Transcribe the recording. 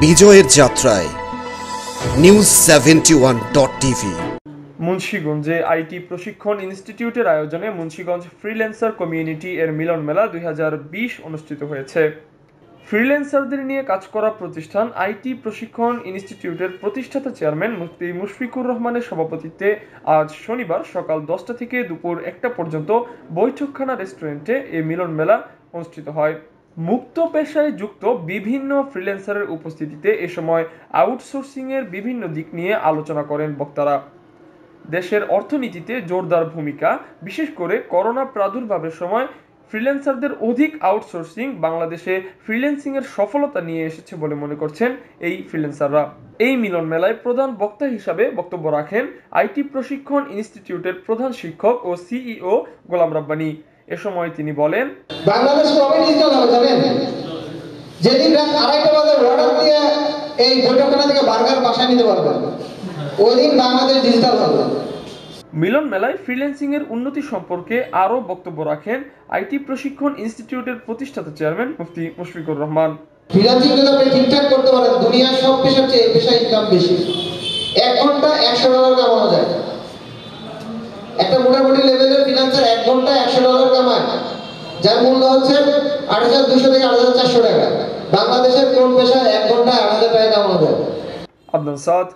বিজয়ের যাত্রায় news71.tv। মুন্সিগঞ্জে IT প্রশিক্ষণ ইনস্টিটিউটের আয়োজনে মুন্সিগঞ্জ ফ্রিল্যান্সার কমিউনিটি এর মিলন মেলা 2020 অনুষ্ঠিত হয়েছে। ফ্রিল্যান্সারদের নিয়ে কাজ করা প্রতিষ্ঠান আইটি প্রশিক্ষণ ইনস্টিটিউটের প্রতিষ্ঠাতা চেয়ারম্যান মুফতি মুশফিকুর রহমানের সভাপতিত্বে আজ শনিবার সকাল 10টা থেকে দুপুর 1টা পর্যন্ত বৈঠকখানা রেস্টুরেন্টে এই মিলন মেলা অনুষ্ঠিত হয়। মুক্ত পেশায় যুক্ত বিভিন্ন ফ্রিল্যান্সারের উপস্থিতিতে এ সময় আউটসোর্সিং এর বিভিন্ন দিক নিয়ে আলোচনা করেন বক্তারা। দেশের অর্থনীতিতে জোরদার ভূমিকা, বিশেষ করে করোনা প্রাদুর্ভাবের সময় ফ্রিল্যান্সারদের অধিক আউটসোর্সিং বাংলাদেশে ফ্রিল্যান্সিং এর সফলতা নিয়ে এসেছে বলে মনে করছেন এই ফ্রিল্যান্সাররা। এই মিলন মেলায় প্রধান বক্তা হিসাবে বক্তব্য রাখেন আইটি প্রশিক্ষণ ইনস্টিটিউটের প্রধান শিক্ষক ও সিইও গোলাম রাব্বানী। এ সময় তিনি বলেন, বাংলাদেশ কবে ডিজিটাল হবে জানেন? যেদিন রাত 2:30 বাজে অর্ডার দিয়ে এই বৈঠকখানা থেকে বার্গার বাসায় নিতে পারবেন, ওই দিন বাংলাদেশ ডিজিটাল হবে। মিলন মেলায় ফ্রিল্যান্সিং এর উন্নতি সম্পর্কে আরো বক্তব্য রাখেন আইটি প্রশিক্ষণ ইনস্টিটিউটের প্রতিষ্ঠাতা চেয়ারম্যান মুফতি মুশফিকুর রহমান। ফ্রিল্যান্সিং যদি আপনি ঠিকঠাক করতে পারেন, দুনিয়ার সব পেশার চেয়ে এই পেশায় ইনকাম বেশি। 1 ঘন্টা $100 কামানো যায়। একটা মোটামুটি লেভেলের ফ্রিল্যান্সার 1 ঘন্টা $100 কামায়, যার মূল্য হচ্ছে 8,200 থেকে 8,400 টাকা। বাংলাদেশের কোন পেশায় 1 ঘন্টা 8,000 টাকা কামানো যায়? আব্দুল সাদ।